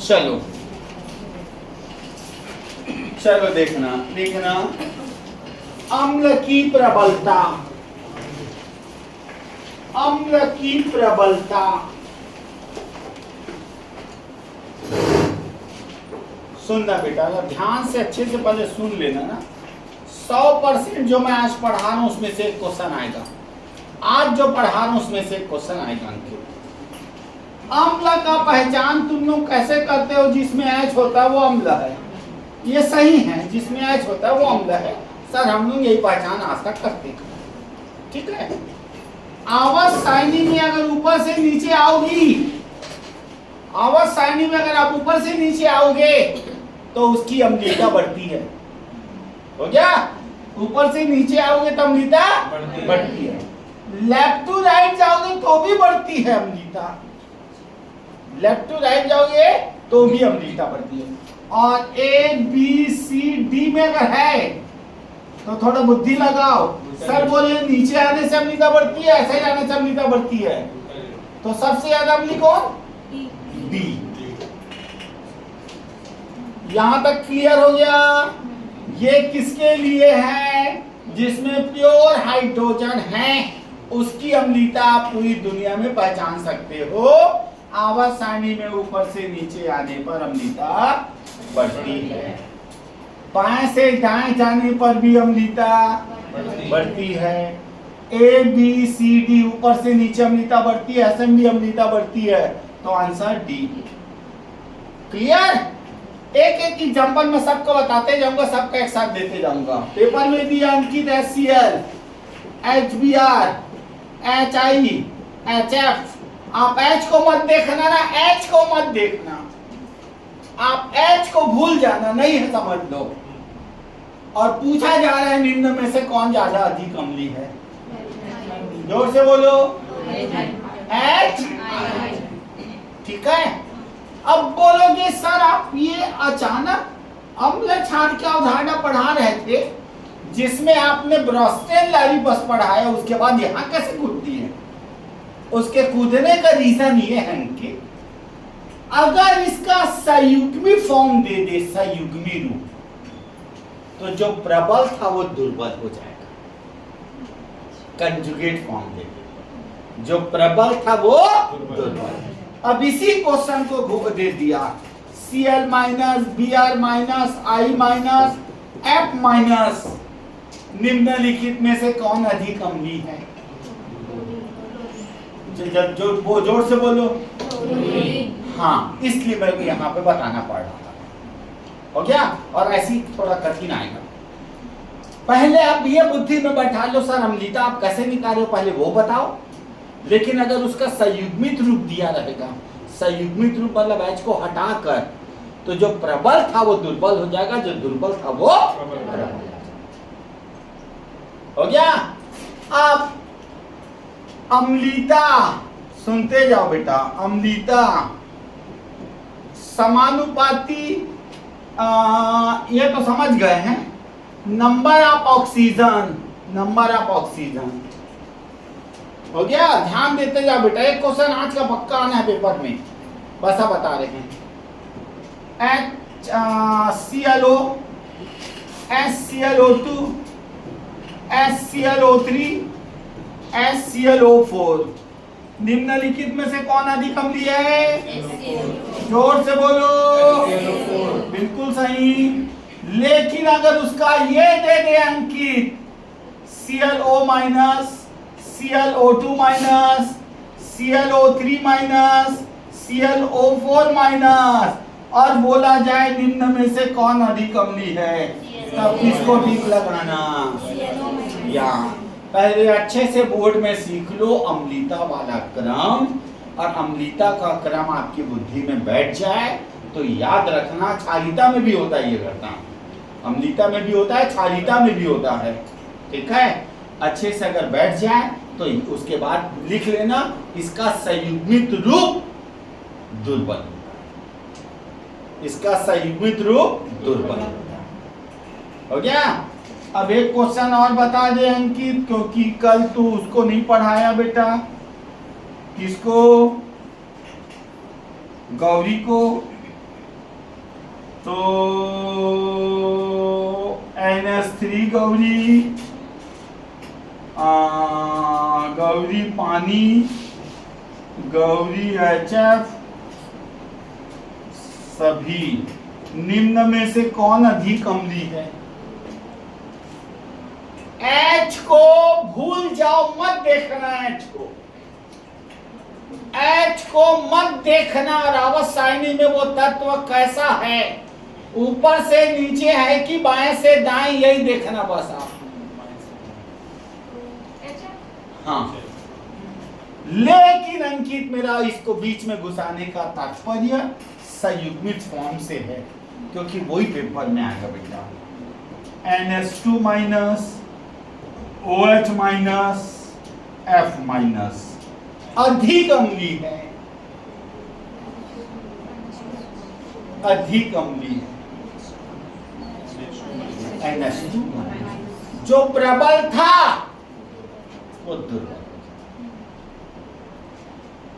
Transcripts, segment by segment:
चलो चलो देखना देखना, अम्ल की प्रबलता, अम्ल की प्रबलता। सुनना बेटा, अगर ध्यान से अच्छे से पहले सुन लेना ना, 100% जो मैं आज पढ़ा रहा हूं उसमें से एक क्वेश्चन आएगा। आज जो पढ़ा रहा हूं उसमें से एक क्वेश्चन आएगा अंकित। अम्ल का पहचान तुम लोग कैसे करते हो? जिसमें H होता है वो अम्ल है, ये सही है, जिसमें H होता है वो अम्ल है। सर हम लोग यही पहचान आज तक करते हैं, ठीक है। आवाज सारणी में अगर ऊपर से नीचे आओगी, आवाज सारणी में अगर आप ऊपर से नीचे आओगे तो उसकी अम्लीयता बढ़ती है। हो गया? ऊपर से नीचे आओगे तो अम्लीयता बढ़ती है। लेफ्ट टू राइट जाओगे तो भी बढ़ती है अम्लीयता, लेफ्ट टू राइट जाओगे तो भी अम्लीयता बढ़ती है। और ए बी सी डी में अगर है तो थोड़ा बुद्धि लगाओ। सर बोले नीचे आने से अम्लीयता बढ़ती है, ऐसे जाने से अम्लीयता बढ़ती है, तो सबसे ज्यादा अम्ली कौन? डी। यहां तक क्लियर हो गया? ये किसके लिए है? जिसमें प्योर हाइड्रोजन है, उसकी अम्लीयता आप पूरी दुनिया में पहचान सकते हो। आवर्त सारणी में ऊपर से नीचे आने पर अम्लीयता बढ़ती है, बाएं से दाएं जाने पर भी अम्लीयता बढ़ती है। ए बी सी डी ऊपर से नीचे अम्लीयता बढ़ती है, ऐसे भी अम्लीयता बढ़ती है, तो आंसर डी। क्लियर? एक एक एग्जांपल में सबको बताते जाऊंगा, सबका एक साथ देते जाऊंगा। पेपर में भी अंकित HCl, HBr, HI, HF। आप H को मत देखना ना, H को मत देखना, आप H को भूल जाना, नहीं है समझ लो। और पूछा जा रहा है निम्न में से कौन ज्यादा अधिक अम्ली है? जोर से बोलो। H। ठीक है। अब बोलोगे सर आप ये अचानक अम्ल क्षार क्या अवधारणा पढ़ा रहे थे, जिसमें आपने ब्रोस्टेन लारिबस पढ़ाया, उसके बाद यहाँ कैसे कूदती है? उसके कूदने का रीजन ये है कि अगर इसका संयुग्मी फॉर्म दे दे, संयुग्मी रूप, तो जो प्रबल था वो दुर्बल हो जाएगा। कंजुगेट फॉर्म दे दे, जो प्रबल था वो दुर्बल। अब इसी क्वेश्चन को दे दिया, Cl minus, Br minus, I minus, F minus, निम्नलिखित में से कौन अधिक अम्ली है? जो जोर से बोलो। हाँ, इसलिए मेरे को यहाँ पे बताना पड़ रहा था। हो गया? और ऐसी थोड़ा कठिन आएगा। पहले आप ये बुद्धि में बैठा लो, सर अम्लीयता आप कैसे निकाले हो पहले वो बताओ। लेकिन अगर उसका संयुग्मित रूप दिया रहेगा, संयुग्मित रूप मतलब H को हटाकर, तो जो प्रबल था वो दुर्बल हो जाएगा, जो दुर्बल था वो प्रबल हो जाएगा। हो गया? अब अम्लीयता सुनते जाओ बेटा। अम्लीयता समानुपाती, ये तो समझ गए हैं। Number of oxygen, number of oxygen. हो गया? ध्यान देते जाओ बेटा, एक क्वेश्चन आज का पक्का आना है पेपर में, बस आप बता रहे हैं। HClO, HClO2, HClO3, HClO4, निम्नलिखित में से कौन अधिक अम्लीय है? जोर से बोलो। बिल्कुल सही। लेकिन अगर उसका ये दे दे अंकित, ClO minus, ClO2 minus, ClO3 minus, ClO4 minus, और बोला जाए निम्न में से कौन अधिक अम्ली है, तब किसको ठीक लगाना? या पहले अच्छे से बोर्ड में सीख लो अम्लीयता वाला क्रम, और अम्लीयता का क्रम आपकी बुद्धि में बैठ जाए तो याद रखना। क्षारीयता में भी होता है ये घटना, अम्लीयता में भी होता है, क्षारीयता में भी होता है। ठीक है? अच्छे से अगर बैठ जाए तो उसके बाद लिख लेना, इसका संयुग्मित रूप दुर्बल, इसका संयुग्मित रूप दुर्बल। हो गया? अब एक क्वेश्चन और बता दे अंकित, क्योंकि कल तू उसको नहीं पढ़ाया बेटा। किसको? गौरी को। तो NH3 गौरी, गौरी पानी, गौरी HF, सभी निम्न में से कौन अधिक अम्लीय है? H को भूल जाओ, मत देखना H को मत देखना। रावत सारणी में वो तत्व कैसा है, ऊपर से नीचे है कि बाएं से दाएं, यही देखना बस आप। हाँ, लेकिन अंकित मेरा इसको बीच में घुसाने का तात्पर्य संयुग्मित फॉर्म से है, क्योंकि वही पेपर में आएगा बेटा। NH2 minus, OH minus, F minus अधिक अम्लीय है, अधिक अम्लीय है। NH2 जो प्रबल था वो दुर्बल।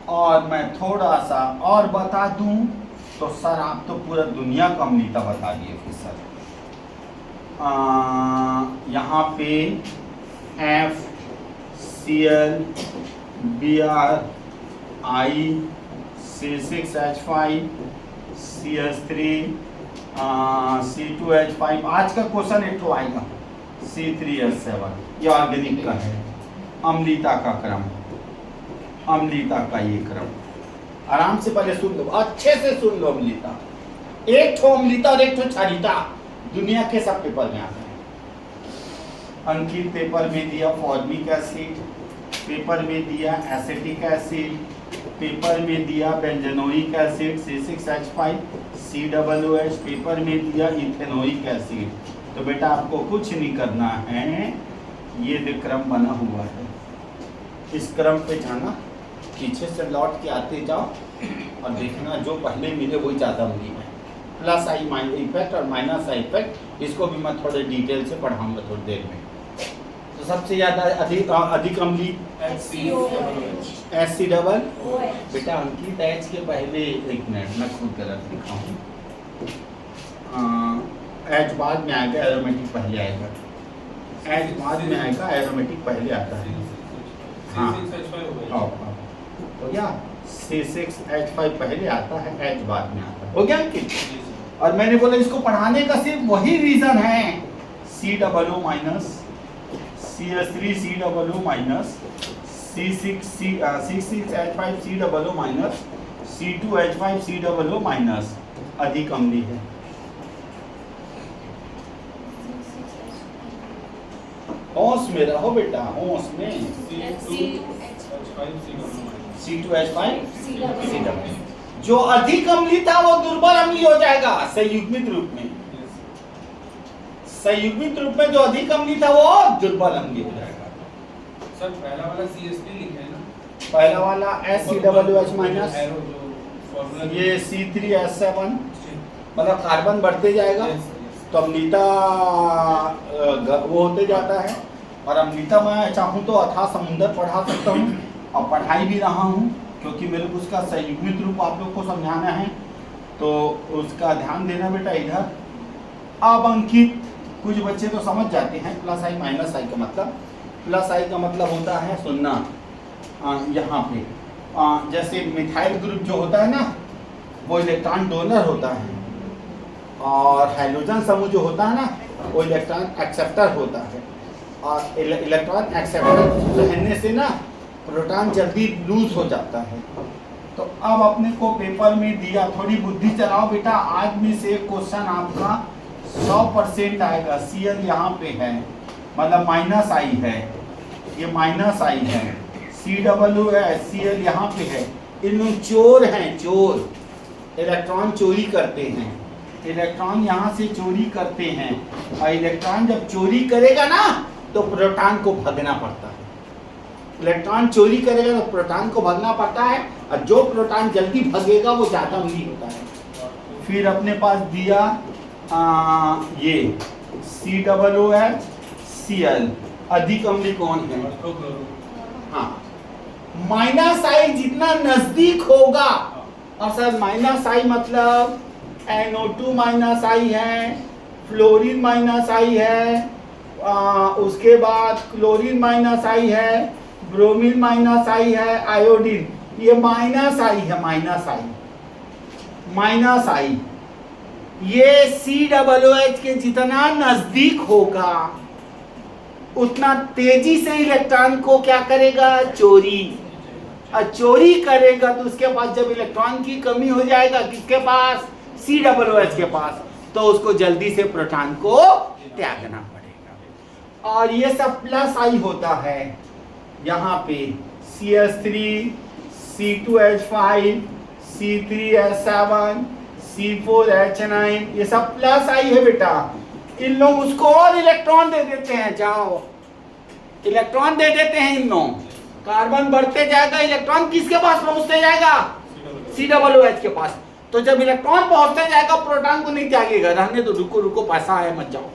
और मैं थोड़ा सा और बता दूं तो सर आप तो पूरा दुनिया का अम्लीयता बता दिए फिर सर। यहाँ पे FCl, Br, I, C6H5, CH3, C2H5। आज का क्वेश्चन एक तो आएगा C3H7, ये ऑर्गेनिक का है। अम्लीयता का क्रम, अम्लीयता का ये क्रम आराम से पहले सुन लो, अच्छे से सुन लो। अम्लीयता, एक ठो अम्लीयता और एक ठो क्षारीयता दुनिया के सब पेपर में आता है। अंकित पेपर में दिया फॉर्मिक एसिड, पेपर में दिया एसिटिक एसिड, पेपर में दिया benzoic acid C6H5 COOH, paper में दिया इथेनोइक एसिड। तो बेटा आपको कुछ नहीं करना है, ये क्रम बना हुआ है, इस क्रम पे जाना, पीछे से लौट के आते जाओ और देखना जो पहले मिले वही ज़्यादा अम्लीय है। प्लस आई इफेक्ट और माइनस आई इफेक्ट, इसको भी मैं थोड़े डिटेल से पढ़ाऊंगा थोड़ी देर में। तो सबसे ज़्यादा अधिक अम्लीय HC डबल बेटा अंकित H के पहले, एक मिनट मैं खुद गलत लिखा हूँ, H बाद में आएगा, एरोमेटिक पहले आएगा। H बाद में आएगा, एरोमेटिक पहले आता है। हाँ हो गया, C6H5 पहले आता है, H बाद में आता है। हो गया अंकित? और मैंने बोला इसको पढ़ाने का सिर्फ वही रीजन है, COO minus, CH3 COO minus, C6H5 COO minus, C2H5 COO minus अधिक अम्लीय है। होश में रहो बेटा, होश में। C2H5 जो अधिक अम्लीय था वो दुर्बल अम्लीय हो जाएगा संयुग्मित रूप में। संयुग्मित रूप में जो अधिक अम्लीय था वो दुर्बल अम्लीय हो जाएगा। सर पहला वाला CH3 लिखा है ना, पहला वाला HCOOH माइनस, ये C3H7, मतलब कार्बन बढ़ते जाएगा तो अम्लीयता वो होते जाता है। और अम्लीयता मैं चाहूँ तो अथाह समुद्र पढ़ा सकता हूँ और पढ़ाई भी रहा हूँ, क्योंकि मेरे को उसका संयुग्मित रूप आप लोग को समझाना है, तो उसका ध्यान देना बेटा इधर। अब अंकित कुछ बच्चे तो समझ जाते हैं प्लस आई माइनस आई का मतलब। प्लस आई का मतलब होता है सुनना, यहाँ पे जैसे मिथाइल ग्रुप जो होता है ना, वो इलेक्ट्रॉन डोनर होता है, और हाइड्रोजन समूह जो होता है ना, वो इलेक्ट्रॉन एक्सेप्टर होता है। और इलेक्ट्रॉन एक्सेप्टर रहने से ना प्रोटॉन जल्दी लूज हो जाता है। तो अब अपने को पेपर में दिया, थोड़ी बुद्धि चलाओ बेटा, आज में से क्वेश्चन आपका 100% आएगा। Cl यहाँ पे है, मतलब माइनस आई है, ये माइनस आई है, COO है, Cl यहाँ पे है। इनमें चोर हैं, चोर इलेक्ट्रॉन चोरी करते हैं, इलेक्ट्रॉन यहाँ से चोरी करते हैं, और इलेक्ट्रॉन जब चोरी करेगा ना तो प्रोटॉन को भगना पड़ता है। इलेक्ट्रॉन चोरी करेगा तो प्रोटॉन को भगना पड़ता है, और जो प्रोटॉन जल्दी भगेगा वो ज़्यादा अम्लीय होता है। फिर अपने पास दिया ये COOH Cl, अधिक अम्लीय कौन है? हाँ, माइनस आई जितना नजदीक होगा, और सर माइनस आई मतलब NO2 माइनस आई है, फ्लोरीन माइनस आई है, उसके बाद क्लोरीन माइनस आई है, ब्रोमीन माइनस आई है, आयोडीन ये माइनस आई है, माइनस आई। ये COOH के जितना नजदीक होगा उतना तेजी से इलेक्ट्रॉन को क्या करेगा, चोरी। और चोरी करेगा तो उसके पास जब इलेक्ट्रॉन की कमी हो जाएगा, किसके पास, COOH के पास, तो उसको जल्दी से प्रोटॉन को त्यागना पड़ेगा। और ये सब प्लस आई होता है यहाँ पे CH3, C2H5, C3H7, C4H9 ये सब प्लस आई है बेटा। इन लोग उसको और इलेक्ट्रॉन दे देते हैं, जाओ इलेक्ट्रॉन दे देते हैं इन लोग, कार्बन बढ़ते जाएगा, इलेक्ट्रॉन किसके पास पहुंचते जाएगा, COOH के पास। तो जब इलेक्ट्रॉन पहुंचते जाएगा प्रोटॉन को नहीं त्यागेगा, रहने तो रुको रुको पैसा है मत जाओ,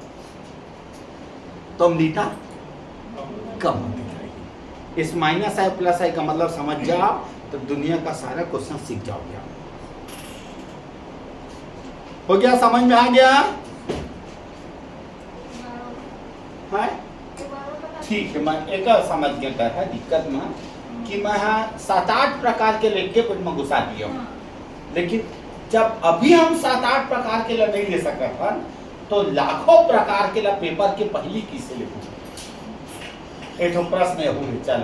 तो अम्लता कम होती जाएगी। इस माइनस आई प्लस आई का मतलब समझ जाओ तो दुनिया का सारा क्वेश्चन सीख जाओगे। हो गया, समझ में आ गया है? ठीक है, मैं एक समझ के कर है दिक्कत में कि मैं 7-8 प्रकार के लेके कुछ में घुसा दिया हूँ, लेकिन जब अभी हम 7-8 प्रकार के लिए नहीं ले सकते हैं तो लाखों प्रकार के लिए पेपर के पहली किसे लिखूं। एक प्रश्न हुए चल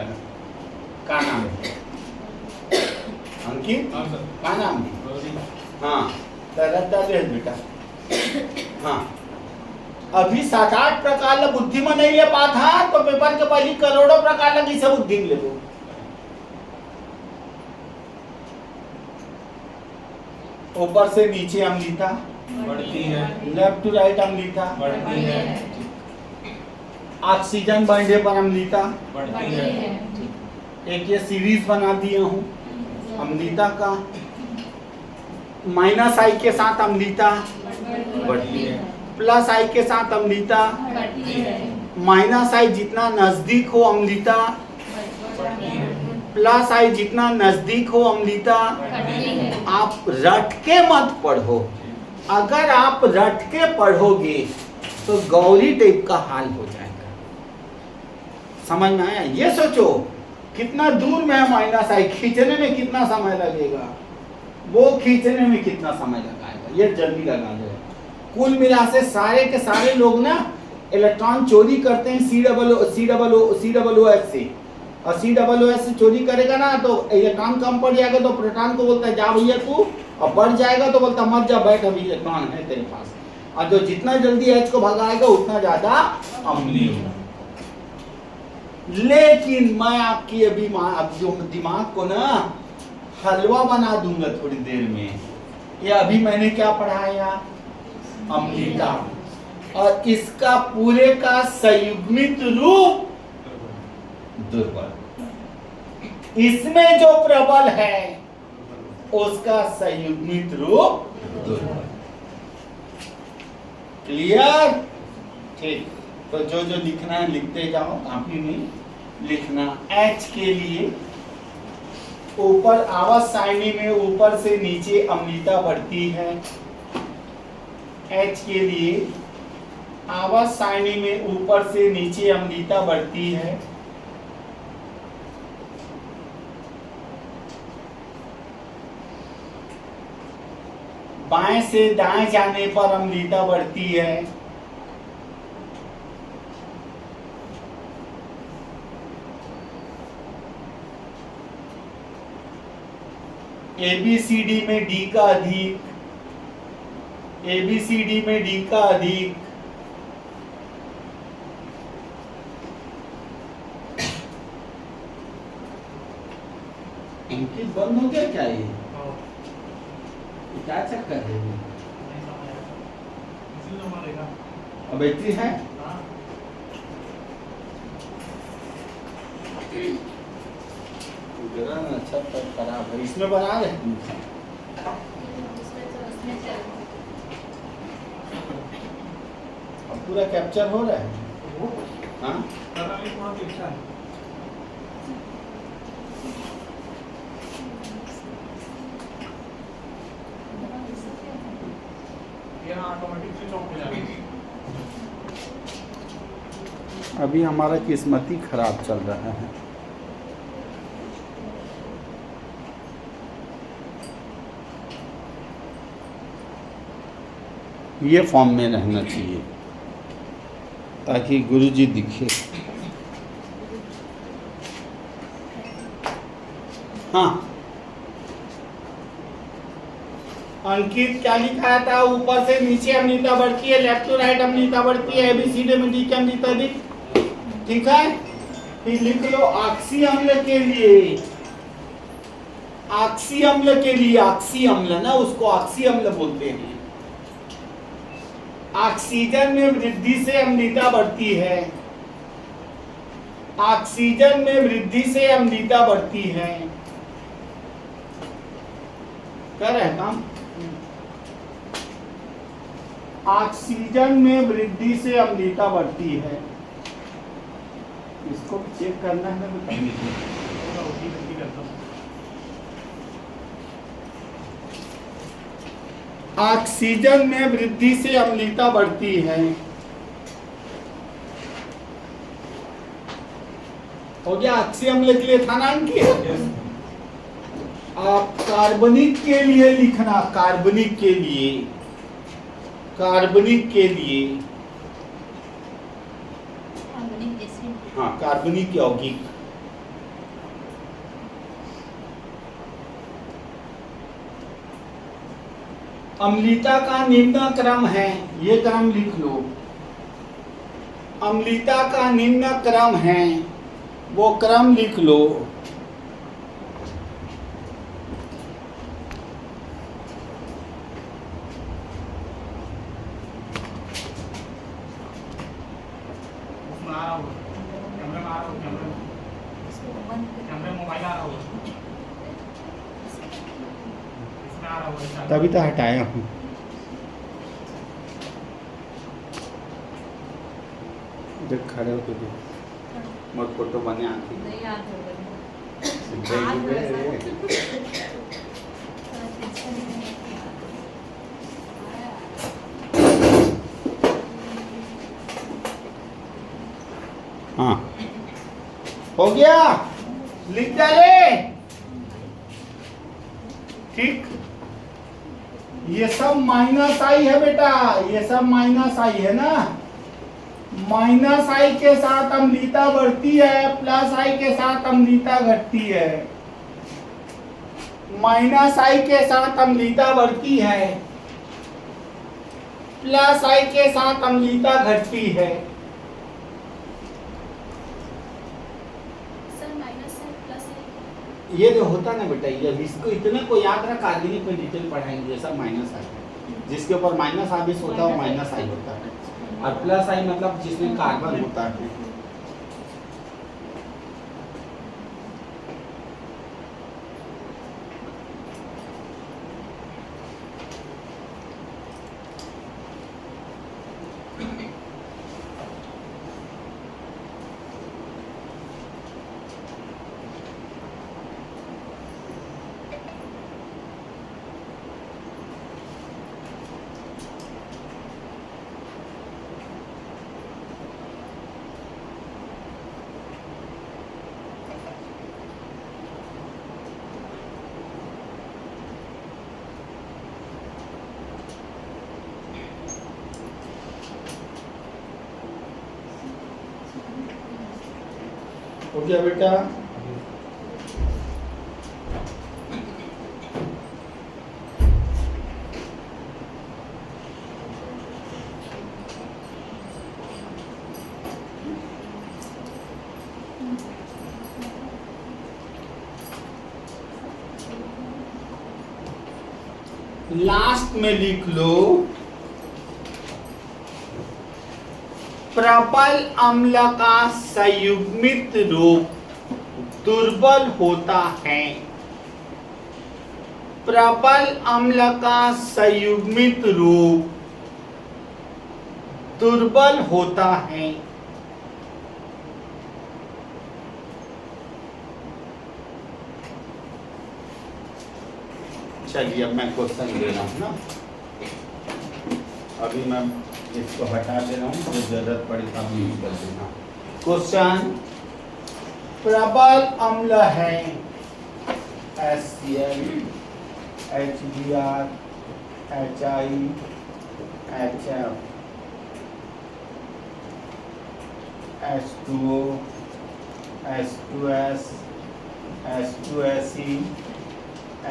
का नाम है अंकित, का नाम है, हाँ बेटा, हाँ अभी 7-8 प्रकार ला बुद्धि में नहीं ले पाता तो पेपर के पहली करोड़ों प्रकार ला कैसे बुद्धि में ले लो। ऊपर से नीचे अम्लता बढ़ती है, लेफ्ट टू राइट अम्लता बढ़ती है, ऑक्सीजन बढ़ने पर अम्लता बढ़ती है, एक ये सीरीज बना दिया हूँ अम्लता का, माइनस आई के साथ अम्लता बढ़ती है, प्लस आई के साथ अम्लता, माइनस आई जितना नजदीक हो अम्लता, बढ़ती है, प्लस आई जितना नजदीक हो अम्लता। आप रट के मत पढ़ो, अगर आप रट के पढ़ोगे तो गौरी टाइप का हाल हो जाएगा। समझ में आया? ये सोचो कितना दूर में है माइनस आई, खींचने में कितना समय लगेगा, वो खींचने में कितना समय लगाएगा, ये जल्दी लगा दो। कुल मिला से सारे के सारे लोग ना इलेक्ट्रॉन चोरी करते हैं COOH से, और COOH से चोरी करेगा ना तो इलेक्ट्रॉन कम पड़ जाएगा तो प्रोटॉन को बोलता है जा भैया तू, और बढ़ जाएगा तो बोलता मत जा बैठ, अभी इलेक्ट्रॉन है तेरे पास, और जो जितना जल्दी H को भगाएगा उतना ज्यादा अम्लीय होगा। लेकिन मैं आपकी अभी दिमाग को ना हलवा बना दूंगा थोड़ी देर में। ये अभी मैंने क्या पढ़ाया, अम्लता, और इसका पूरे का संयुग्मित रूप दुर्बल, इसमें जो प्रबल है उसका संयुग्मित रूप दुर्बल। क्लियर? ठीक, तो जो जो लिखना है लिखते जाओ, काफी में लिखना। H के लिए ऊपर आवाज सारणी में ऊपर से नीचे अम्लता बढ़ती है। H के लिए आवाज सारणी में ऊपर से नीचे अम्लता बढ़ती है। बाएं से दाएं जाने पर अम्लता बढ़ती है। ABCD में D का अधिक, ABCD में D का अधिक, इनकी बंद हो गया क्या ये? क्या चक्कर है ये? अब बैटरी है? अच्छा खराब है, इसमें बना रहे अब पूरा कैप्चर हो रहा है। हाँ ये ना ऑटोमेटिक स्विच ऑफ हो जाएगा। अभी हमारा किस्मत ही खराब चल रहा है। ये फॉर्म में रहना चाहिए ताकि गुरुजी दिखे। हाँ, अंकित क्या लिखा था? ऊपर से नीचे अमृता बढ़ती है, लेफ्ट टू राइट अमृता बढ़ती है, एबीसीडी में डी की अमृता दी। ठीक है, फिर लिख लो ऑक्सी अम्ल के लिए, ऑक्सी अम्ल के लिए, ऑक्सी अम्ल ना, उसको ऑक्सी अम्ल बोलते हैं। ऑक्सीजन में वृद्धि से अम्लता बढ़ती है, ऑक्सीजन में वृद्धि से अम्लता बढ़ती है। कर रहे हैं काम। ऑक्सीजन में वृद्धि से अम्लता बढ़ती है। इसको भी चेक करना है ना, बता दीजिए। ऑक्सीजन में वृद्धि से अम्लता बढ़ती है। हो गया, ऑक्सी अम्ल के लिए था ना अंकित? आप कार्बनिक के लिए लिखना, कार्बनिक के लिए, कार्बनिक के लिए, हाँ कार्बनिक यौगिक। अम्लता का निम्न क्रम है, ये क्रम लिख लो। अम्लता का निम्न क्रम है, वो क्रम लिख लो। तभी तो हटाया हूँ। देख खड़े होके देख, मत फोटो बने आती। नहीं आता हाँ, हो गया, लिख डाले। ठीक, ये सब माइनस आई है बेटा, ये सब माइनस आई है ना। माइनस आई के साथ अम्लता बढ़ती है, प्लस आई के साथ अम्लता घटती है। माइनस आई के साथ अम्लता बढ़ती है, प्लस आई के साथ अम्लता घटती है। ये जो होता ना बेटा, ये इसको इतने को याद रख, आगे कोई डिटेल पढ़ाएंगे। जैसा माइनस आई, जिसके ऊपर माइनस आवेश होता है वो माइनस आई होता है, और प्लस आई मतलब जिसमें कार्बन होता है। हो गया बेटा। लास्ट में लिख लो, प्रबल अम्ल का संयुग्मित रूप दुर्बल होता है। प्रबल अम्ल का संयुग्मित रूप दुर्बल होता है। चलिए अब मैं क्वेश्चन दे रहा हूं ना। अभी मैं इसको हटा दे रहा हूँ, जो जरूरत पड़ी तब यूज कर देना। क्वेश्चन, प्रबल अम्ल है HCl, HBr, HI, HF, H2O, H2S, H2SE,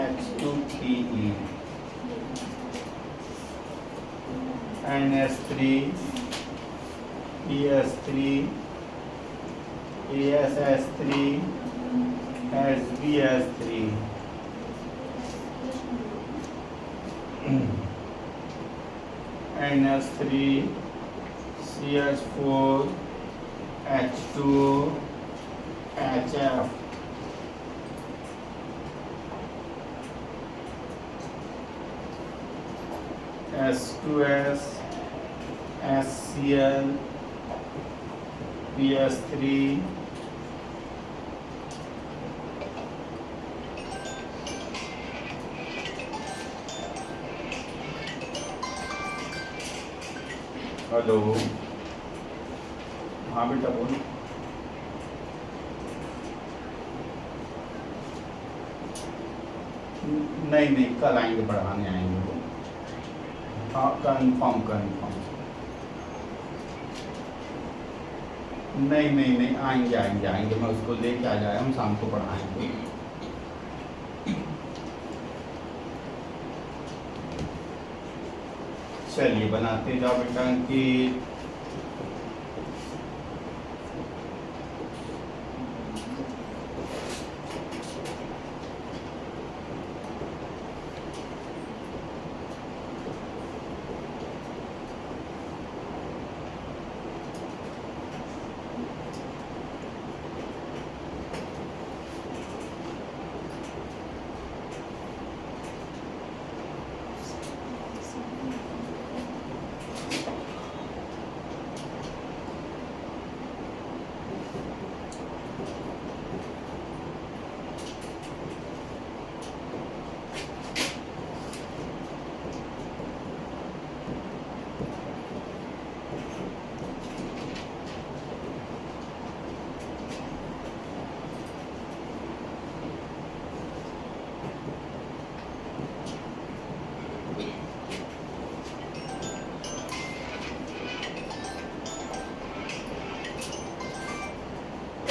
H2PE, NS3, PS3, ASS3, SBS3, NS3, CH4, H2O, HF, S2S, SCl, PS3, hello, हाँ बेटा बोलो। नहीं नहीं, कल आएंगे, पढ़ाने आएंगे वो। हाँ कंफर्म कंफर्म। नहीं नहीं नहीं, आएंगे आएंगे आएंगे, मैं उसको लेके आ जाएगा, हम शाम को पढ़ाएंगे। चलिए बनाते जाओ बेटा कि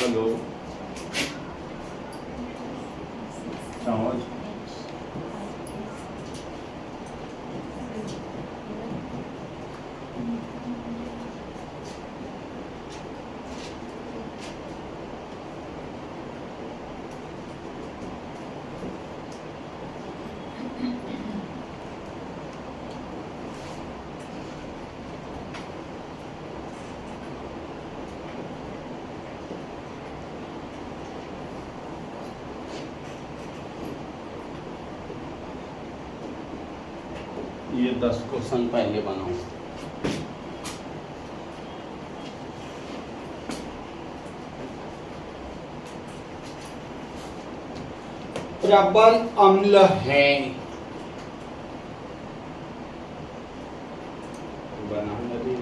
हेलो समझ ये 10 क्वेश्चन पहले बनाओ। प्रबल अम्ल है, बनाना भी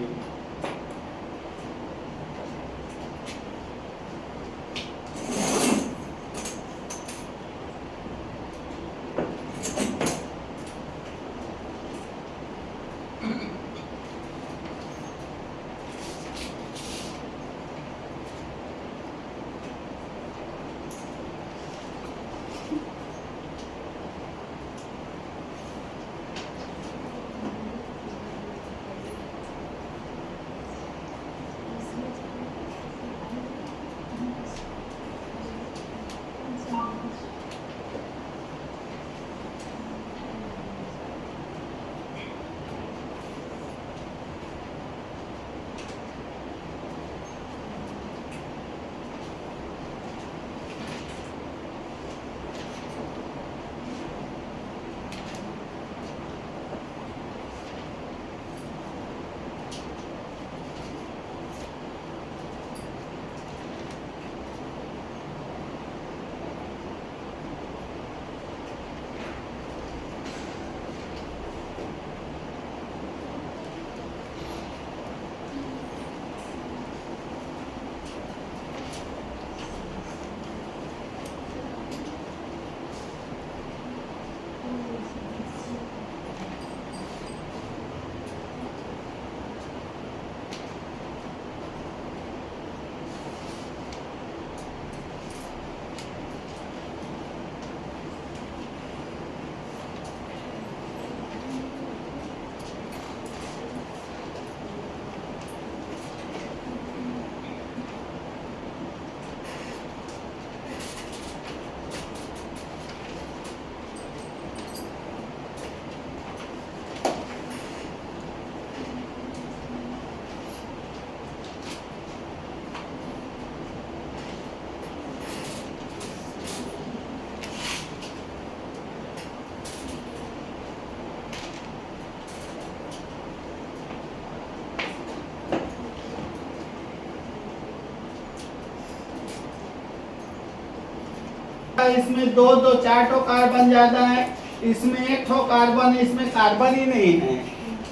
इसमें दो दो चार ठो कार्बन ज्यादा है, इसमें एक ठो कार्बन है, इसमें कार्बन ही नहीं है।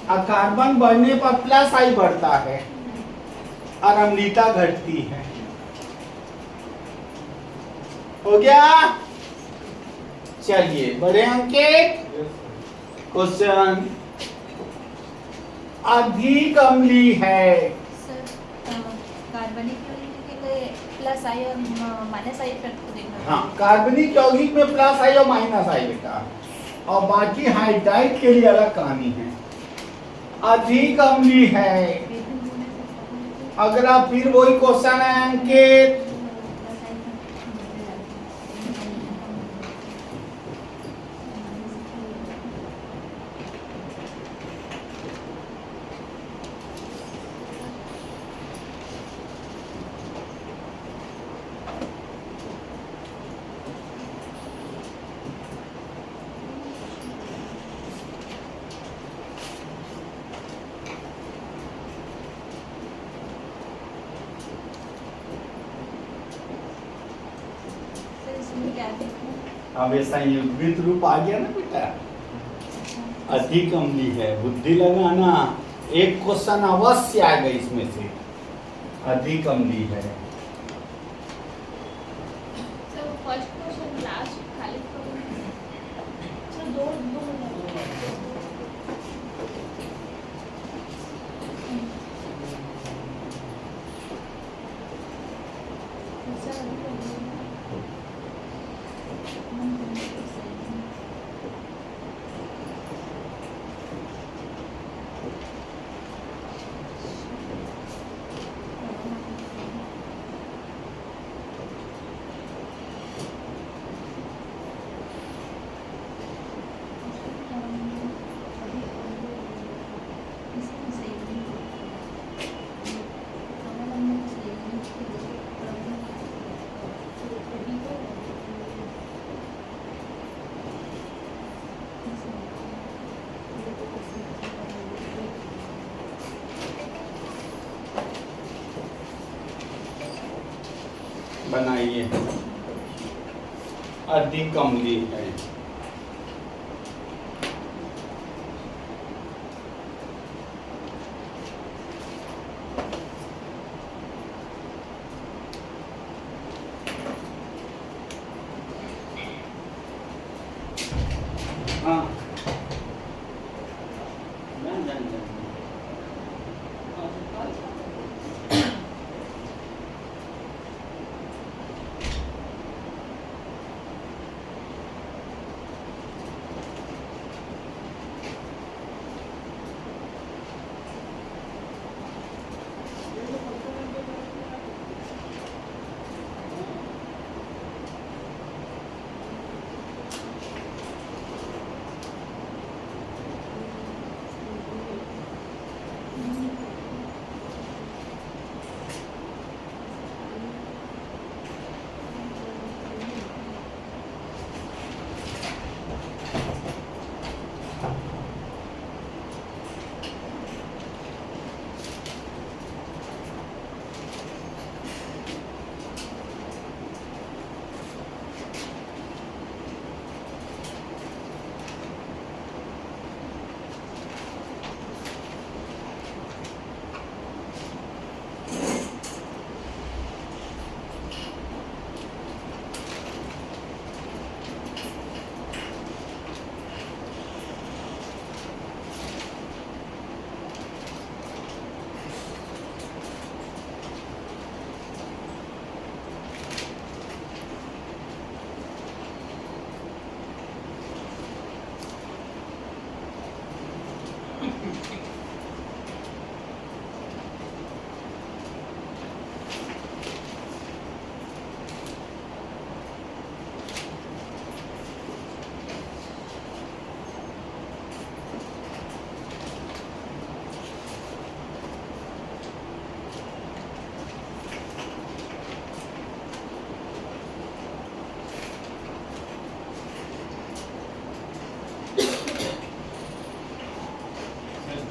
अब कार्बन बढ़ने पर प्लस आई बढ़ता है और अम्लता घटती है। हो गया? चलिए बड़े अंकित, क्वेश्चन अधिक अम्ली है। सर कार्बनिक यौगिक के प्लस आई और माइनस आई इफेक्ट को देखना। हाँ, कार्बनिक यौगिक में प्लस आई और माइनस आई बेटा, और बाकी हाइड्राइड के लिए अलग कहानी है। अधिक अम्ली है। अगला फिर वही क्वेश्चन है अंकित, सर इसमें क्या देखूं? अब ये संयुग्मित रूप आ गया ना बेटा, अधिक अम्ली है। बुद्धि लगाना, एक क्वेश्चन अवश्य आएगा इसमें से, अधिक अम्ली है। सर फर्स्ट क्वेश्चन लास्ट खाली करूं? सर दो बनाइए, अधिक अम्ली है। हाँ,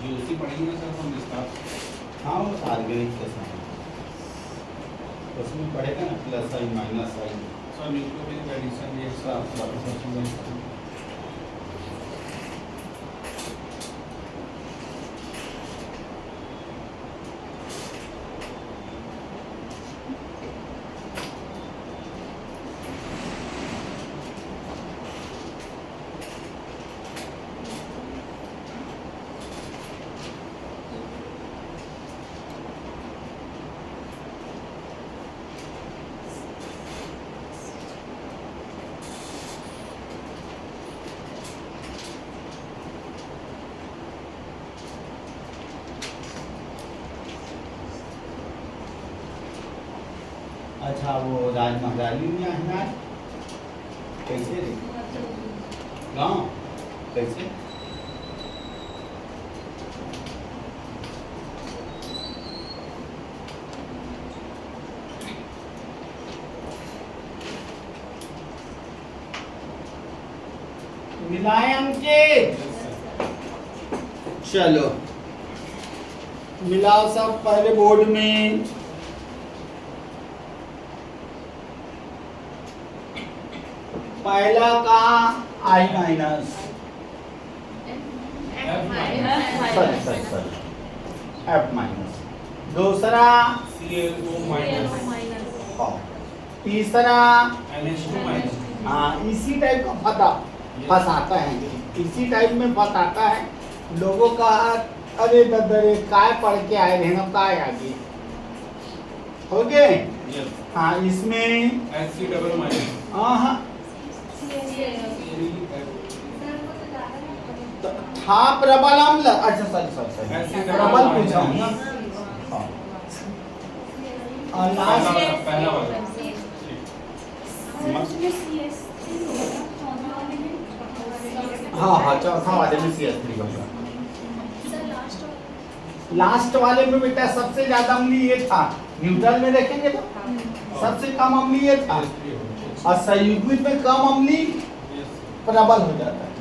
जीओसी पढ़ेंगे ना सर हम विस्तार? हाँ वो ऑर्गेनिक के साथ उसमें पड़ेगा ना, प्लस आई माइनस आई सर न्यूक्लियोफिलिक एडिशन ये सब अच्छा वो राजमहराली में है कैसे रे गाँव कैसे मिलायम के चलो मिलाओ सब पहले बोर्ड में पहला का आई माइनस एफ माइनस दूसरा ClO माइनस तीसरा NH2 माइनस हाँ इसी टाइप का फंसाता है इसी टाइप में फंसाता है लोगों का। अरे ददरे काय पढ़ के आए रहे हम काय आगे हो गए हाँ इसमें HC डबल माइनस हाँ था प्रबल अम्ल अच्छा सॉरी प्रबल पूछा हूँ ना और लास्ट पहला वाला हाँ चौथा वाले में CH3 होगा। लास्ट वाले में बेटा सबसे ज्यादा अम्लीय ये था न्यूट्रल में देखेंगे तो सबसे कम अम्लीय था और संयुग्मित में कम अम्लीय प्रबल हो जाता है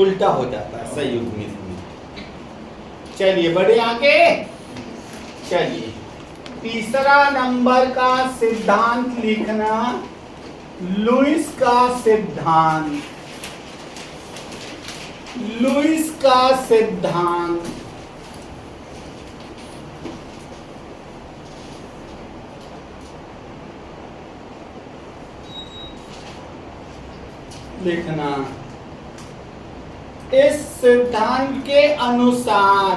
उल्टा हो जाता है संयुग्मित में। चलिए बढ़े आगे चलिए तीसरा नंबर का सिद्धांत लिखना लुईस का सिद्धांत लुईस का सिद्धांत लिखना इस सिद्धांत के अनुसार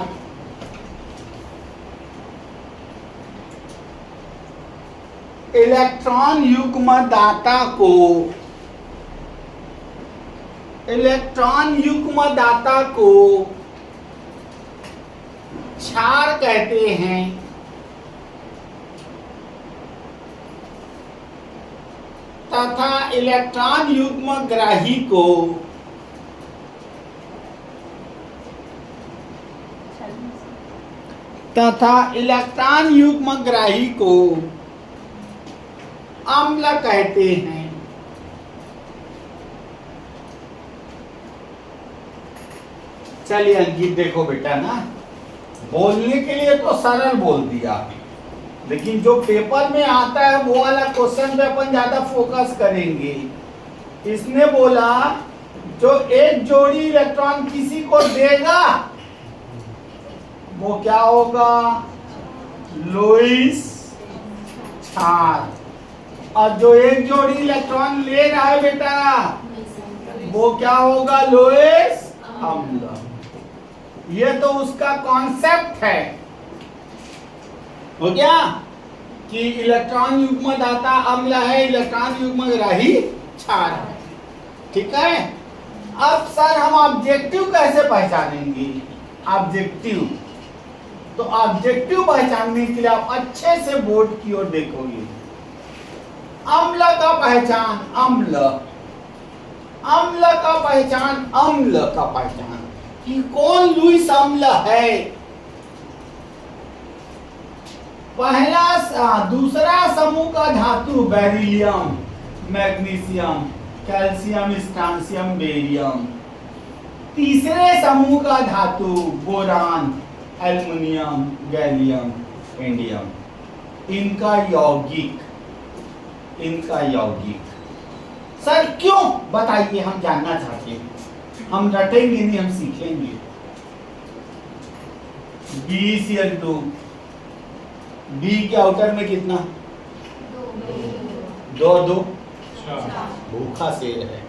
इलेक्ट्रॉन युग्म दाता को क्षार कहते हैं तथा इलेक्ट्रॉन युग्म ग्राही को अम्ल कहते हैं। चलिए अंकित देखो बेटा ना बोलने के लिए तो सरल बोल दिया लेकिन जो पेपर में आता है वो वाला क्वेश्चन पे अपन ज्यादा फोकस करेंगे। इसने बोला जो एक जोड़ी इलेक्ट्रॉन किसी को देगा वो क्या होगा लुईस क्षार और जो एक जोड़ी इलेक्ट्रॉन ले रहा है बेटा वो क्या होगा लुईस अम्ल। ये तो उसका कॉन्सेप्ट है हो गया कि इलेक्ट्रॉन युग्म दाता अम्ल है इलेक्ट्रॉन युग्म ग्राही क्षार है। ठीक है अब सर हम ऑब्जेक्टिव कैसे पहचानेंगे ऑब्जेक्टिव तो ऑब्जेक्टिव पहचानने के लिए आप अच्छे से बोर्ड की ओर देखोगे। अम्ल का पहचान अम्ल का पहचान कि कौन लुईस अम्ल है। दूसरा समूह का धातु beryllium magnesium calcium strontium barium. तीसरे समूह का धातु बोरान एल्युमिनियम गैलियम इंडियम। इनका यौगिक इनका यौगिक। सर क्यों बताइए, हम जानना चाहते हैं। हम रटेंगे नहीं, हम सीखेंगे। BeCl2, बी के आउटर में कितना? दो। भूखा सेल है,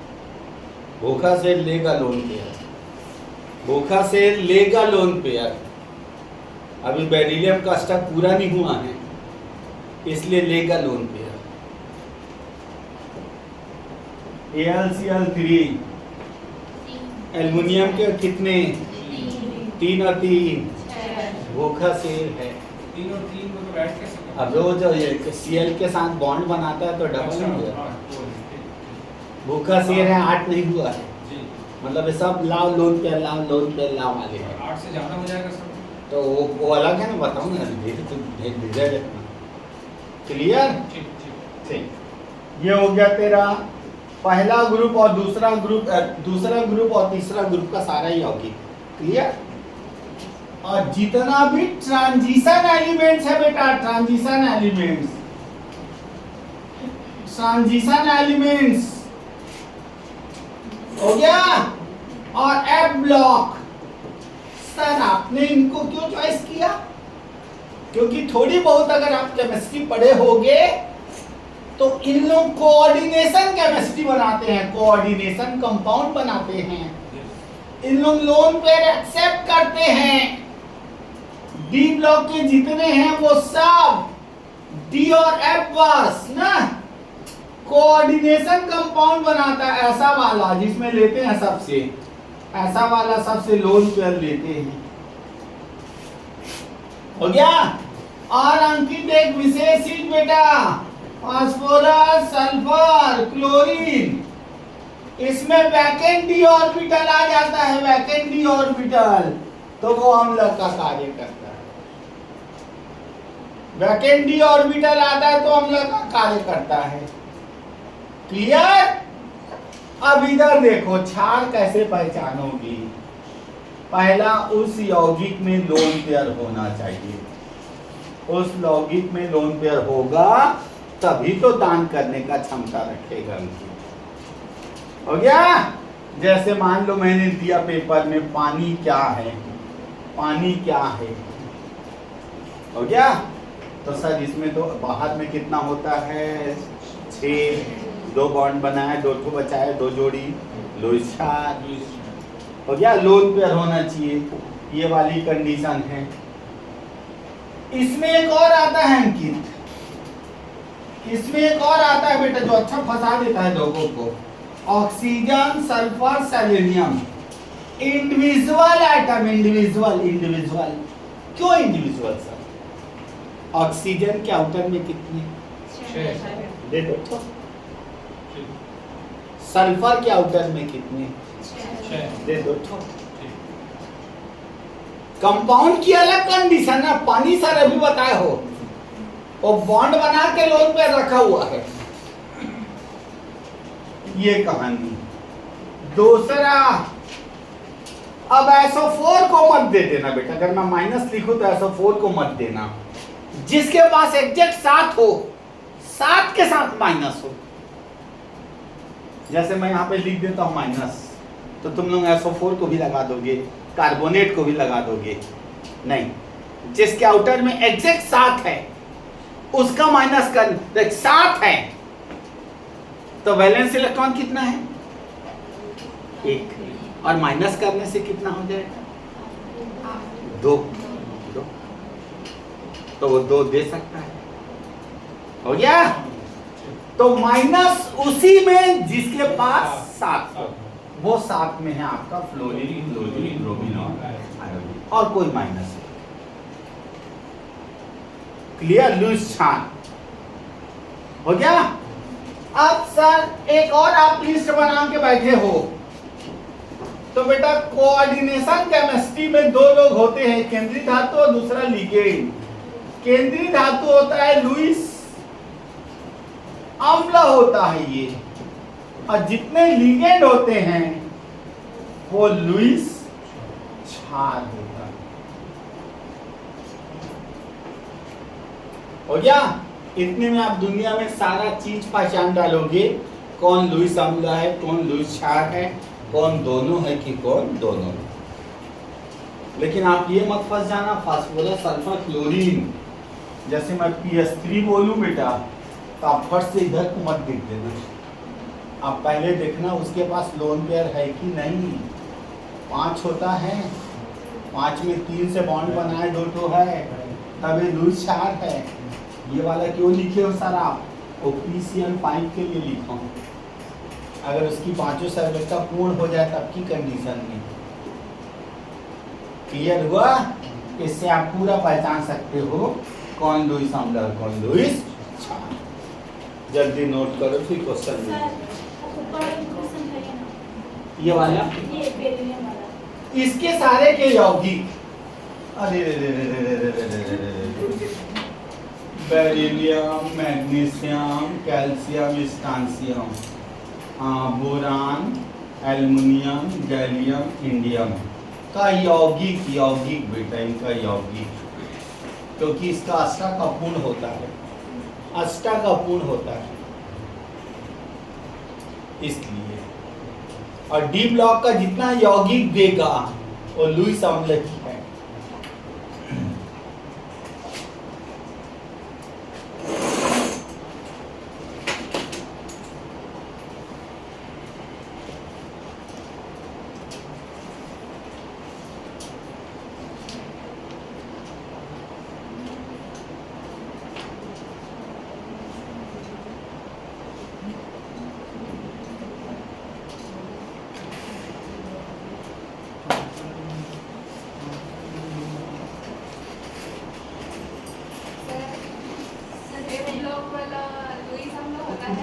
भूखा सेल लेगा लोन पेयर, भूखा सेल लेगा लोन पेयर। अभी बेरिलियम का स्टॉक पूरा नहीं हुआ है, इसलिए लेगा लोन पेयर। AlCl3, एल्युमिनियम के कितने? 3 और 3, भूखा सेल है। 3 और 3 को तो ऐड कैसे करें? अब वो जो ये Cl के साथ बॉन्ड बनाता है तो डबल नहीं हो जाता। भूखा सेल है, 8 नहीं हुआ है, जी। मतलब ये सब लाव लोन पेयर लाव वाले हैं। 8 से ज़्यादा हो जाएगा सर? तो वो अलग है ना, बताऊँ ना, धीरे रखना। क्लियर? ठीक, ये हो गया तेरा पहला ग्रुप और दूसरा ग्रुप और तीसरा ग्रुप का सारा यौगिक। क्लियर? और जितना भी ट्रांजिशन एलिमेंट्स है बेटा, ट्रांजिशन एलिमेंट्स हो गया। और F ब्लॉक, सर आपने इनको क्यों चॉइस किया? क्योंकि थोड़ी बहुत अगर आप केमिस्ट्री पढ़े होगे तो इन लोग कोऑर्डिनेशन केमिस्ट्री बनाते हैं, कोऑर्डिनेशन कंपाउंड बनाते हैं। इन लोग लोन पेयर एक्सेप्ट करते हैं। डी ब्लॉक के जितने हैं वो सब डी और एफ बस ना कोऑर्डिनेशन कंपाउंड बनाता है, ऐसा वाला जिसमें लेते हैं सबसे, ऐसा वाला सबसे लोन पेयर लेते हैं। हो गया? और अंकित एक विशेष चीज बेटा, फास्फोरस, सल्फर, क्लोरीन, इसमें वैकेंट डी ऑर्बिटल आ जाता है, वैकेंट डी ऑर्बिटल, तो वो अम्ल का कार्य करता है। वैकेंट डी ऑर्बिटल आता है तो अम्ल का कार्य करता है। क्लियर? अब इधर देखो, क्षार कैसे पहचानोगी? पहला, उस यौगिक में लोन पेयर होना चाहिए। उस यौगिक में लोन पेयर होगा तभी तो दान करने का क्षमता रखेगा। हो गया? जैसे मान लो मैंने दिया पेपर में पानी क्या है, पानी क्या है, हो गया? तो सर इसमें तो बाहर में कितना होता है? 6, 2 बॉन्ड बनाए, 2 को बचाए, 2 जोड़ी लुईस क्षार। हो गया? लोन पेयर होना चाहिए, ये वाली कंडीशन है। इसमें एक और आता है अंकित, इसमें एक और आता है बेटा जो अच्छा फंसा देता है लोगों को, oxygen, sulphur, selenium, individual atom. Individual क्यों इंडिविजुअल सर? ऑक्सीजन के आउटर में कितने? 6। दे दो तो। सल्फर के आउटर में कितने? 6। दे दो तो। कंपाउंड की अलग कंडीशन है, पानी सर अभी बताए हो, वो बॉन्ड बना के लोन पे रखा हुआ है। ये कहानी। दूसरा, अब SO4 को मत दे देना बेटा, अगर मैं माइनस लिखूं तो SO4 को मत देना। जिसके पास एग्जैक्ट 7 हो, 7 के साथ माइनस हो, जैसे मैं यहाँ पे लिख देता हूँ माइनस, तो तुम लोग SO4 को भी लगा दोगे, कार्बोनेट को भी लगा दोगे। नहीं, जिसके आउटर में एग्जैक्ट 7 है उसका माइनस कर, 7 है तो वैलेंस इलेक्ट्रॉन कितना है? 1, और माइनस करने से कितना हो जाएगा? 2। तो वो 2 दे सकता है। हो गया? तो माइनस उसी में जिसके पास 7 हो, वो 7 में है आपका फ्लोरीन, ब्रोमीन और आयोडीन, और कोई माइनस नहीं। क्लियर? लुईस क्षार हो गया? अब सर एक और आप लिस्ट बना के बैठे हो, तो बेटा कोऑर्डिनेशन केमिस्ट्री में 2 लोग होते हैं, केंद्रीय धातु और दूसरा लिगेंड। केंद्रीय धातु होता है लुईस, अम्ल होता है ये, और जितने लिगेंड होते हैं वो लुईस क्षार होता है। हो गया? इतने में आप दुनिया में सारा चीज पहचान डालोगे, कौन लुईस अम्ल है, कौन लुईस क्षार है, कौन दोनों है कि कौन दोनों। लेकिन आप ये मत फंस जाना फास्फोरस सल्फर क्लोरीन, जैसे मैं PS3 बोलूं बेटा तो आप फट से इधर को मत देख देना, आप पहले देखना उसके पास लोन पेयर है कि नहीं। 5 होता है, 5 में 3 से बॉन्ड बनाए 2 तो है, तब ये लुईस क्षार है। ये वाला क्यों लिखे हो सर आप, वो PCl5 के लिए लिखो। अगर उसकी पांचों सर्वता पूर्ण हो जाए तब की कंडीशन में। क्लियर हुआ? इससे आप पूरा पहचान सकते हो कौन लुईस अम्ल और कौन लुईस क्षार। जल्दी नोट करो फिर क्वेश्चन में। ये वाला इसके सारे के यौगिक, अरे beryllium, magnesium, calcium, strontium, boron, aluminium, gallium, indium का यौगिक, यौगिक बेटा इनका यौगिक, क्योंकि इसका अष्टक अपूर्ण होता है, अष्टक अपूर्ण होता है इसलिए। और डी ब्लॉक का जितना यौगिक देगा वो लुईस अम्ल की है।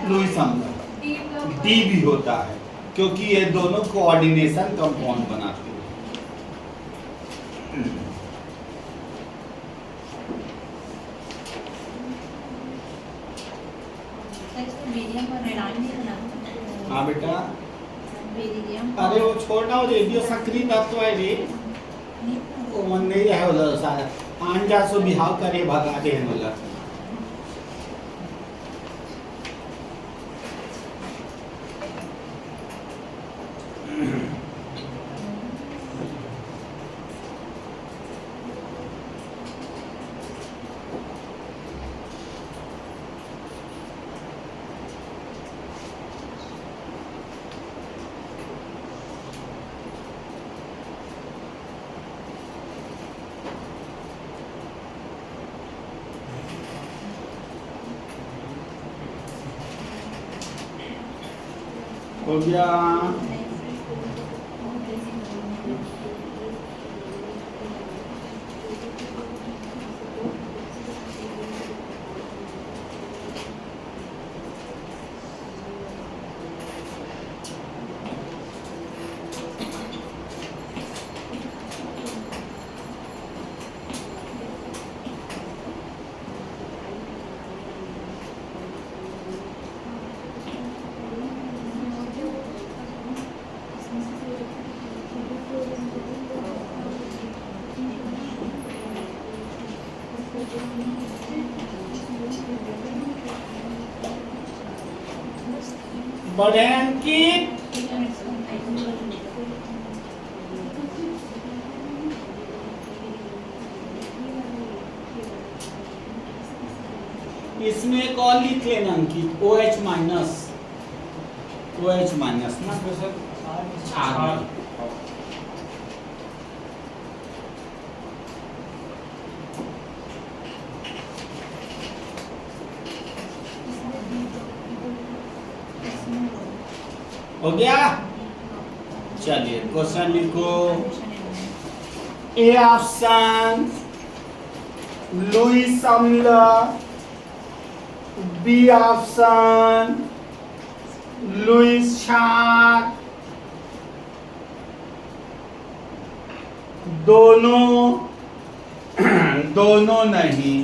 लुईस अम्ल डी भी होता है, क्योंकि ये दोनों कोऑर्डिनेशन कंपाउंड बनाते हैं। हाँ बेटा, अरे वो छोटा वो रेडियो सक्रिय तत्व है रे, वो मन नहीं है उधर सारा आंजा सो बिहाव करे भगा दे बोला। हो गया? बढ़ें की इसमें एक और लिख लेना अंकित, OH माइनस, OH माइनस ना क्षार। हो गया? चलिए क्वेश्चन लिखो। ए ऑप्शन लुईस अम्ल, बी ऑप्शन लुईस क्षार, दोनों दोनों नहीं।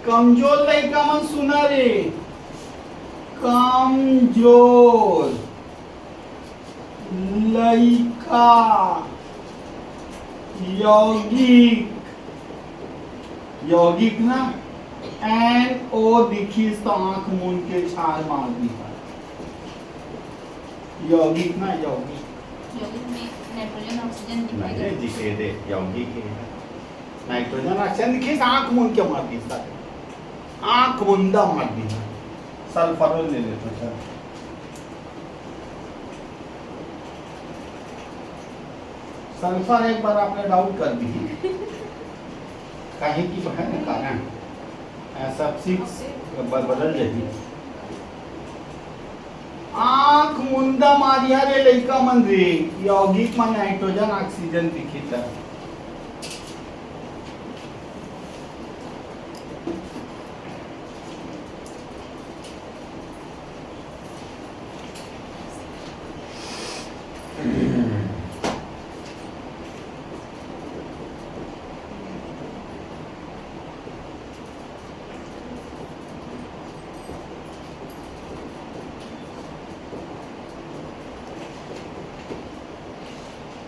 कमजोर लड़का मन सुना रे, कमजोर लड़का यौगिक, यौगिक ना एन ओ दिखीस तो आंख मूंद के छाल मार दी है। यौगिक ना यौगिक यौगिक में नाइट्रोजन ऑक्सीजन दिखाई नहीं दे दिखे दे यौगिक है। नाइट्रोजन ऑक्सीजन दिखीस आंख मूंद के मार दी है, आंख मुंदा मार दी है। सल्फर ले लेते हैं। सल्फर एक बार आपने डाउट कर दी काहे की बहन कारण ऐसा सिक्स बदल जाएगी। आंख मुंदा मारिया रे लइका मन रे, यौगिक में नाइट्रोजन ऑक्सीजन दिखी था।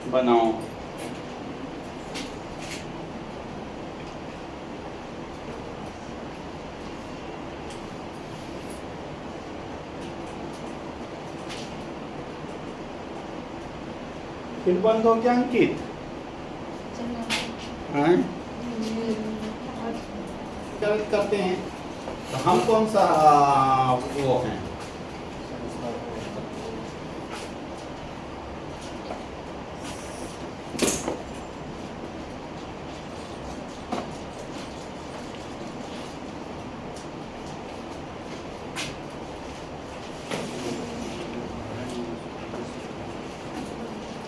बनाओ फिर बंद हो गया अंकित। हैं? गलत करते हैं तो हम कौन सा वो हैं?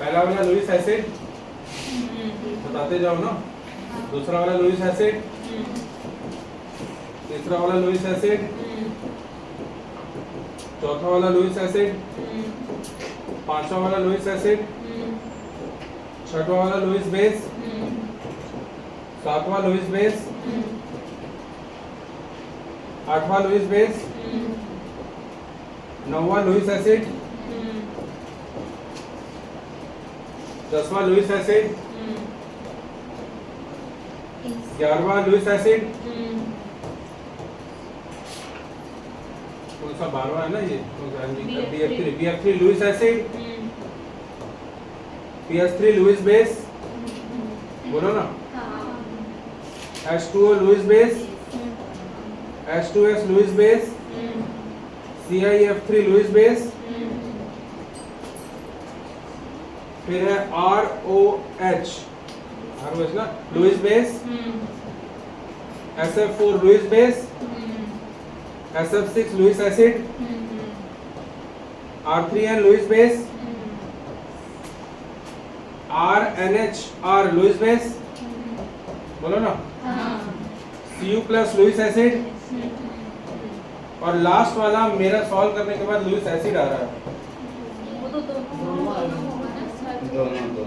पहला वाला लुईस एसिड बताते जाओ ना, दूसरा वाला लुईस एसिड, तीसरा वाला लुईस एसिड, चौथा वाला लुईस एसिड, पांचवा वाला लुईस एसिड, छठवां वाला लुईस बेस, सातवां लुईस बेस, आठवां लुईस बेस, नौवां लुईस एसिड, 10वां लुईस एसिड, 11वां लुईस एसिड, कौन सा 12वां है ना ये, BF3 Lewis acid, PS3 Lewis base, बोलो ना, H2O Lewis base, H2S Lewis base, CIF3 Lewis base, फिर है ROH ना Lewis base, SF4 Lewis base, SF6 Lewis acid, R3N Lewis base, RNHR Lewis base, बोलो ना, Cu प्लस लुईस एसिड, और last वाला मेरा सॉल्व करने के बाद लुईस एसिड आ रहा है।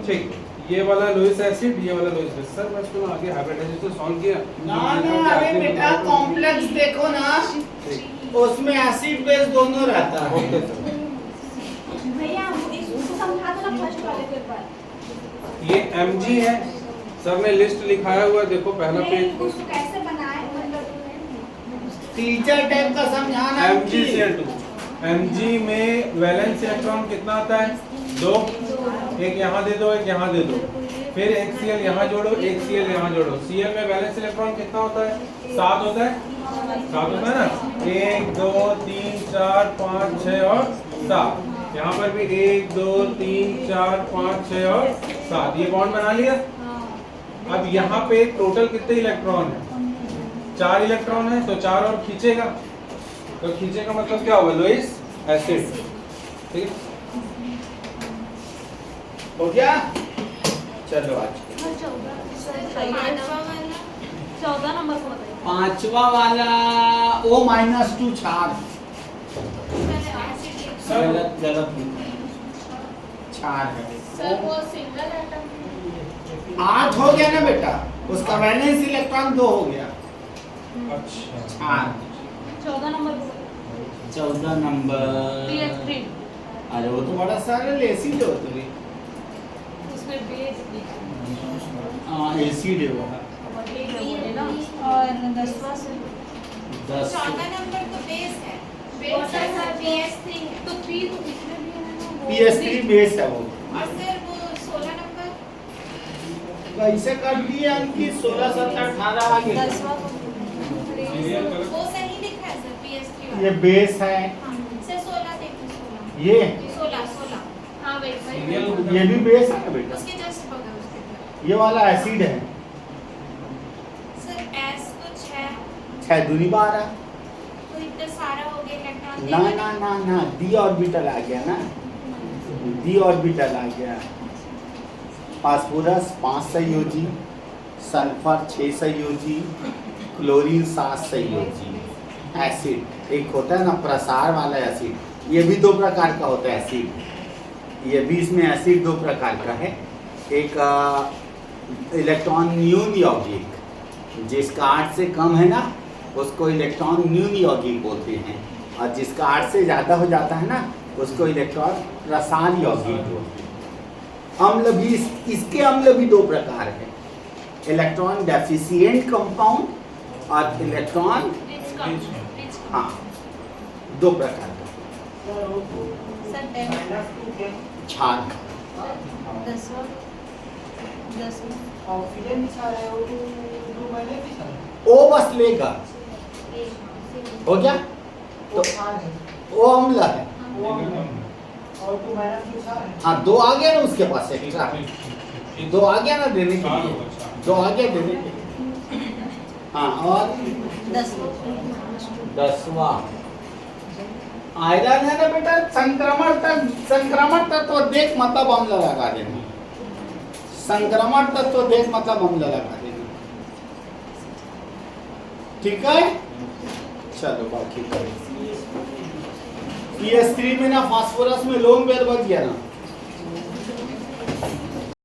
ठीक, ये वाला लुईस एसिड, ये वाला लुईस बेस। सर मैं इसको आगे हाइब्रिडाइजेशन से सॉल्व किया ना अरे बेटा कॉम्प्लेक्स देखो ना, उसमें एसिड बेस दोनों रहता है। ओके सर, भैया इसको समझा दो ना फर्स्ट वाले पेपर। ये Mg है, सर ने लिस्ट लिखाया हुआ देखो पहला पेज, उसको कैसे बनाए टीचर टाइप का समझाना। MgCl2, Mg में वैलेंस इलेक्ट्रॉन कितना आता है? 2, एक यहाँ दे दो, एक यहाँ दे दो, फिर एक Cl यहाँ जोड़ो, एक Cl यहाँ जोड़ो। Cl में वैलेंस इलेक्ट्रॉन कितना होता है? 7 होता है, 7 होता है ना, 1 2 3 4 5 6 और 7। यहाँ पर भी 1 2 3 4 5 6 और 7, ये बॉन्ड बना लिया। अब यहाँ पे टोटल कितने इलेक्ट्रॉन है? 4 इलेक्ट्रॉन है, तो 4 और खींचेगा, तो खींचेगा मतलब क्या होगा? Lewis acid. ठीक, हो गया? चलो आज 14 नंबर को बताइए। पांचवा वाला O-2 क्षार, गलत गलत क्षार है। सर वो सिंगल एटम 8 हो गया ना बेटा, उसका वैलेंस इलेक्ट्रॉन 2 हो गया। अच्छा क्षार। 14 नंबर बोलो। 14 नंबर। PF3 अरे वो तो बड़ा सारा एसिड हो तो उसमें बेस हाँ एसिड है वो। और 10वां से 10 14 नंबर तो बेस है। बेस है सर, PS3 है। तो P तो इसमें भी है ना वो PS3 बेस है वो। और सर वो 16 नंबर कैसे कर दिए अंकी 16 17 18 आगे 10वां सीरियल कलर वो सही लिखा है सर, PS3 वाला। ये बेस है हाँ, सर 16 देखो 16। ये 16। हाँ वेट सीरियल ये भी बेस है बेटा। उसके जस्ट बगल उसके। ये वाला एसिड है सर S तो 6 6 दूनी 12 तो इतना सारा हो गया इलेक्ट्रॉन। ना ना ना ना डी ऑर्बिटल आ गया ना डी ऑर्बिटल आ गया। फास्फोरस 5 संयोजी, सल्फर 6 संयोजी, क्लोरीन 7 संयोजी। एसिड एक होता है ना प्रसार वाला एसिड, ये भी 2 प्रकार का होता है एसिड। ये भी इसमें एसिड 2 प्रकार का है। एक इलेक्ट्रॉन न्यून यौगिक, जिसका 8 से कम है ना उसको इलेक्ट्रॉन न्यून यौगिक बोलते हैं, और जिसका 8 से ज़्यादा हो जाता है ना उसको इलेक्ट्रॉन प्रसार यौगिक बोलते हैं। अम्ल भी इसके अम्ल भी 2 प्रकार है, इलेक्ट्रॉन डेफिशिएंट कंपाउंड और इलेक्ट्रॉन हाँ 2 प्रकार का सर 10 क्षार। 10वां 10वां ऑक्सीजन भी सारा है, वो तो मैंने भी सारा ओ बस लेगा हो गया वो खान है, वो अम्ल है। वो और तो मैंने भी सारा है। हाँ 2 आ गया ना उसके पास एक्स्ट्रा, 2 आ गया ना देने के लिए, 2 आ गया देने के लिए। हाँ और 10वां आयरन है ना बेटा, संक्रमण तत्व देख मतलब अम्ल लगा देना, संक्रमण तत्व देख मतलब अम्ल लगा देना, ठीक है। चलो बाकी PS3 में ना फास्फोरस में लोन पेयर बच गया ना,